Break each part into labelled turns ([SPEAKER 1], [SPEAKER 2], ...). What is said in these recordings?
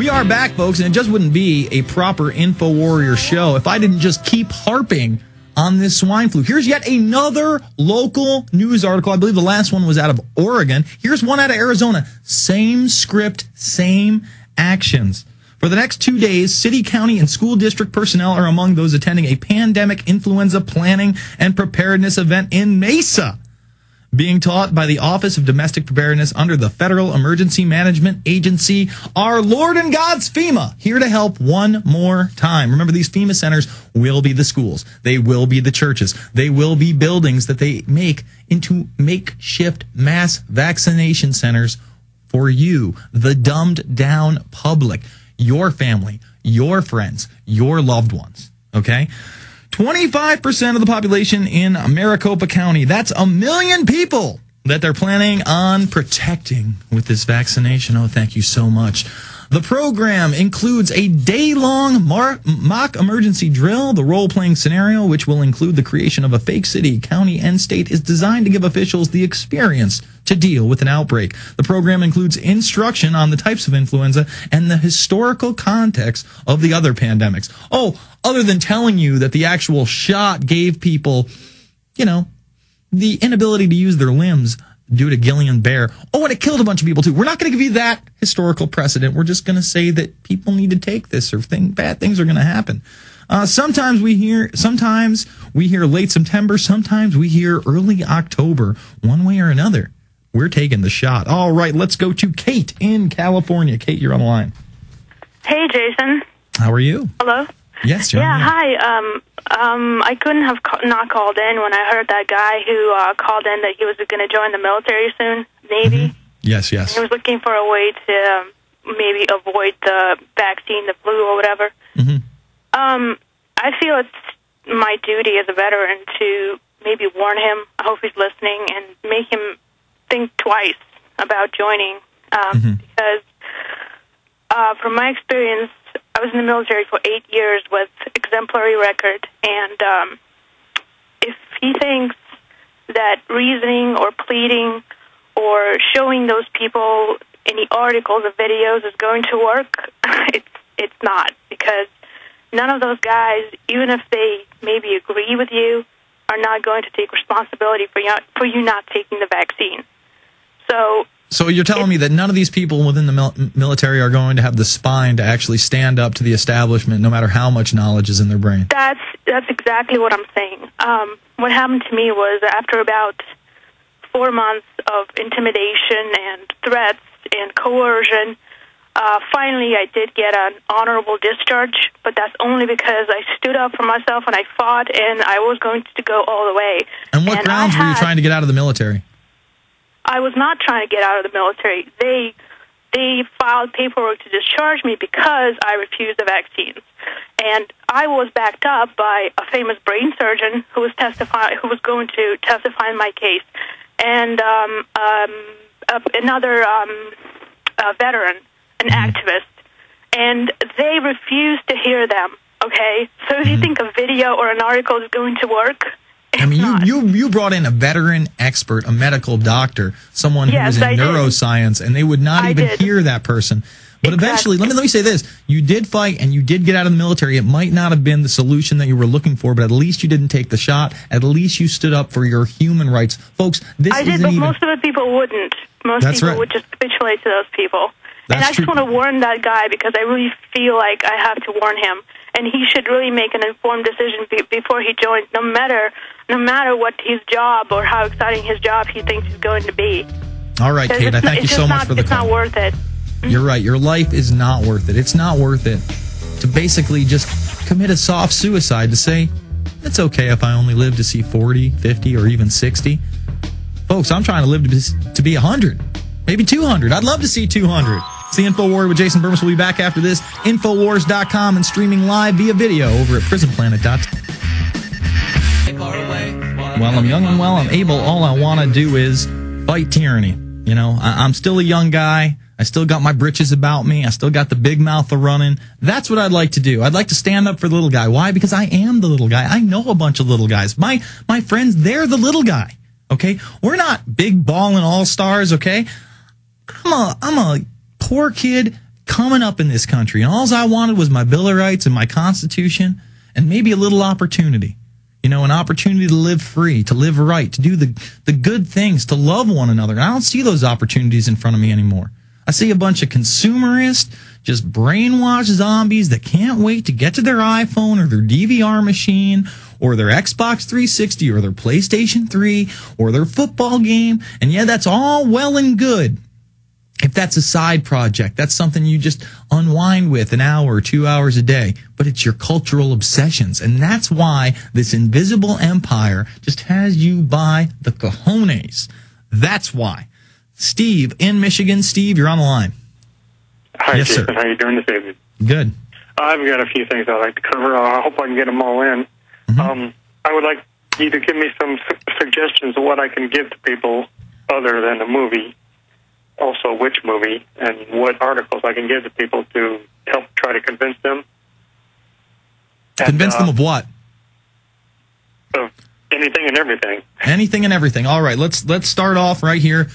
[SPEAKER 1] We are back, folks, and it just wouldn't be a proper Infowarrior show if I didn't just keep harping on this swine flu. Here's yet another local news article. I believe the last one was out of Oregon. Here's one out of Arizona. Same script, same actions. For the next 2 days, city, county, and school district personnel are among those attending a pandemic influenza planning and preparedness event in Mesa, being taught by the Office of Domestic Preparedness under the Federal Emergency Management Agency, our Lord and God's FEMA, here to help one more time. Remember, these FEMA centers will be the schools. They will be the churches. They will be buildings that they make into makeshift mass vaccination centers for you, the dumbed down public, your family, your friends, your loved ones, okay? 25% of the population in Maricopa County, that's 1 million people that they're planning on protecting with this vaccination. Oh, thank you so much. The program includes a day-long mock emergency drill. The role-playing scenario, which will include the creation of a fake city, county, and state, is designed to give officials the experience to deal with an outbreak. The program includes instruction on the types of influenza and the historical context of the other pandemics. Oh, other than telling you that the actual shot gave people, you know, the inability to use their limbs due to Guillain-Barré. Oh, and it killed a bunch of people, too. We're not going to give you that historical precedent. We're just going to say that people need to take this or bad things are going to happen. Sometimes we hear late September. Sometimes we hear early October. One way or another, we're taking the shot. All right, let's go to Kate in California. Kate, you're on the line.
[SPEAKER 2] Hey, Jason.
[SPEAKER 1] How are you?
[SPEAKER 2] Hello?
[SPEAKER 1] Yes, John.
[SPEAKER 2] Yeah, hi. I couldn't have not called in when I heard that guy who called in that he was going to join the military soon, Navy.
[SPEAKER 1] Mm-hmm. Yes.
[SPEAKER 2] He was looking for a way to maybe avoid the vaccine, the flu or whatever.
[SPEAKER 1] Mm-hmm.
[SPEAKER 2] I feel it's my duty as a veteran to maybe warn him, I hope he's listening, and make him think twice about joining. Because from my experience, I was in the military for 8 years with exemplary record, and if he thinks that reasoning or pleading or showing those people any articles or videos is going to work, it's not, because none of those guys, even if they maybe agree with you, are not going to take responsibility for you not taking the vaccine. So you're telling me that none of these people within the military are going to have the spine to actually stand up to the establishment, no matter how much knowledge is in their brain? That's exactly what I'm saying. What happened to me was after about 4 months of intimidation and threats and coercion, finally I did get an honorable discharge, but that's only because I stood up for myself and I fought, and I was going to go all the way.
[SPEAKER 1] And what grounds were you trying to get out of the military?
[SPEAKER 2] I was not trying to get out of the military. They filed paperwork to discharge me because I refused the vaccines. And I was backed up by a famous brain surgeon who was going to testify in my case, and another veteran, an activist. And they refused to hear them, okay? So if you think a video or an article is going to work,
[SPEAKER 1] I mean, you brought in a veteran expert, a medical doctor, someone who was in neuroscience, and they would not even hear that person. But eventually, let me say this. You did fight, and you did get out of the military. It might not have been the solution that you were looking for, but at least you didn't take the shot. At least you stood up for your human rights. Folks, this isn't even...
[SPEAKER 2] I did, but most of the people wouldn't. Most people would just capitulate to those people. And I just want to warn that guy, because I really feel like I have to warn him. And he should really make an informed decision before he joins, no matter what his job or how exciting his job he thinks is going to be.
[SPEAKER 1] All right, Kate, I thank you so much for the call.
[SPEAKER 2] It's not worth it.
[SPEAKER 1] You're right. Your life is not worth it. It's not worth it to basically just commit a soft suicide, to say, it's okay if I only live to see 40, 50, or even 60. Folks, I'm trying to live to be 100, maybe 200. I'd love to see 200. It's the Infowarrior with Jason Bermas. We'll be back after this. Infowars.com and streaming live via video over at prisonplanet.com. While I'm young and while I'm able, all I want to do is fight tyranny. You know, I'm still a young guy. I still got my britches about me. I still got the big mouth running. That's what I'd like to do. I'd like to stand up for the little guy. Why? Because I am the little guy. I know a bunch of little guys. My friends, they're the little guy. Okay? We're not big ballin' all-stars, okay? I'm a poor kid coming up in this country, and all I wanted was my Bill of Rights and my Constitution and maybe a little opportunity. You know, an opportunity to live free, to live right, to do the good things, to love one another. And I don't see those opportunities in front of me anymore. I see a bunch of consumerist, just brainwashed zombies that can't wait to get to their iPhone or their DVR machine or their Xbox 360 or their PlayStation 3 or their football game. And yeah, that's all well and good. If that's a side project, that's something you just unwind with an hour or 2 hours a day. But it's your cultural obsessions. And that's why this invisible empire just has you by the cojones. That's why. Steve in Michigan. Steve, you're on the line.
[SPEAKER 3] Hi,
[SPEAKER 1] yes,
[SPEAKER 3] Jason.
[SPEAKER 1] sir.
[SPEAKER 3] How are you doing this evening?
[SPEAKER 1] Good.
[SPEAKER 3] I've got a few things I'd like to cover. I hope I can get them all in. I would like you to give me some suggestions of what I can give to people other than a movie. Also, which movie and what articles I can give to people to help try to convince them.
[SPEAKER 1] Convince them of what?
[SPEAKER 3] Of anything and everything.
[SPEAKER 1] Anything and everything. All right, let's start off right here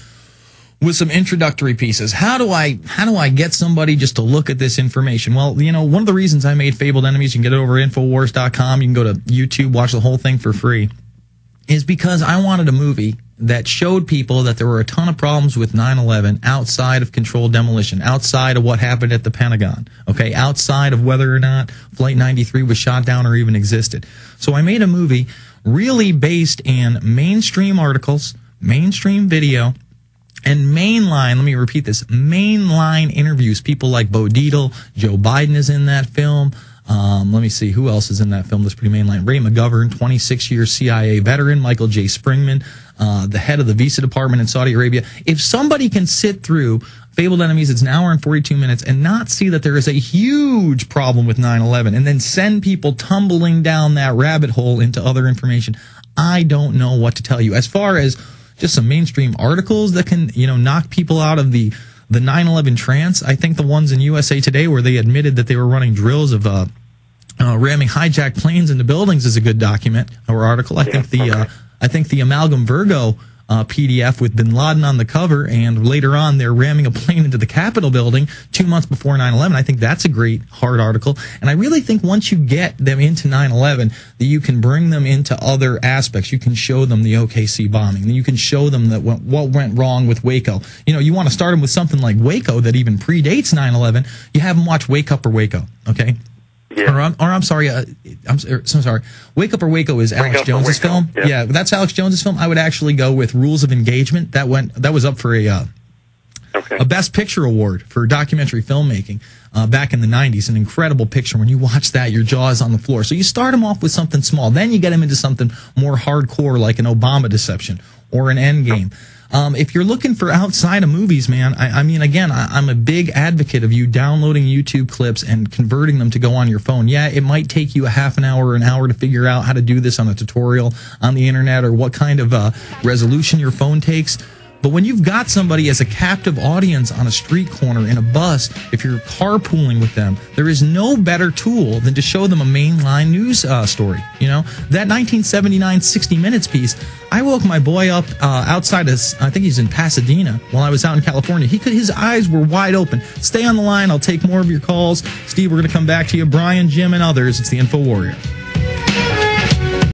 [SPEAKER 1] with some introductory pieces. How do I get somebody just to look at this information? Well, you know, one of the reasons I made Fabled Enemies, you can get it over at Infowars.com, you can go to YouTube, watch the whole thing for free, is because I wanted a movie that showed people that there were a ton of problems with 9/11 outside of controlled demolition, outside of what happened at the Pentagon, okay, outside of whether or not Flight 93 was shot down or even existed. So I made a movie really based in mainstream articles, mainstream video, and mainline, let me repeat this, mainline interviews. People like Bo Dietl, Joe Biden is in that film. Let me see, who else is in that film that's pretty mainline? Ray McGovern, 26-year CIA veteran. Michael J. Springman, the head of the visa department in Saudi Arabia. If somebody can sit through Fabled Enemies, it's an hour and 42 minutes, and not see that there is a huge problem with 9/11, and then send people tumbling down that rabbit hole into other information, I don't know what to tell you. As far as just some mainstream articles that can, you know, knock people out of the 9/11 trance, I think the ones in USA Today where they admitted that they were running drills of ramming hijacked planes into buildings is a good document or article. I think the Amalgam Virgo PDF with Bin Laden on the cover, and later on they're ramming a plane into the Capitol building 2 months before 9/11. I think that's a great hard article. And I really think once you get them into 9/11, that you can bring them into other aspects. You can show them the OKC bombing. You can show them that what went wrong with Waco. You know, you want to start them with something like Waco that even predates 9/11. You have them watch Wake Up or Waco, okay? Yeah. I'm sorry. I'm sorry. Wake Up or Waco is Alex Jones's film. Yeah, that's Alex Jones's film. I would actually go with Rules of Engagement. That was up for a Best Picture award for documentary filmmaking back in the 90s. An incredible picture. When you watch that, your jaw is on the floor. So you start them off with something small, then you get them into something more hardcore, like an Obama deception or an Endgame. If you're looking for outside of movies, man, I mean, again, I'm a big advocate of you downloading YouTube clips and converting them to go on your phone. Yeah, it might take you a half an hour or an hour to figure out how to do this on a tutorial on the internet or what kind of resolution your phone takes. But when you've got somebody as a captive audience on a street corner, in a bus, if you're carpooling with them, there is no better tool than to show them a mainline news story. You know, that 1979 60 Minutes piece, I woke my boy up outside of, I think he's in Pasadena, while I was out in California. His eyes were wide open. Stay on the line. I'll take more of your calls. Steve, we're going to come back to you. Brian, Jim, and others. It's the Info Warrior.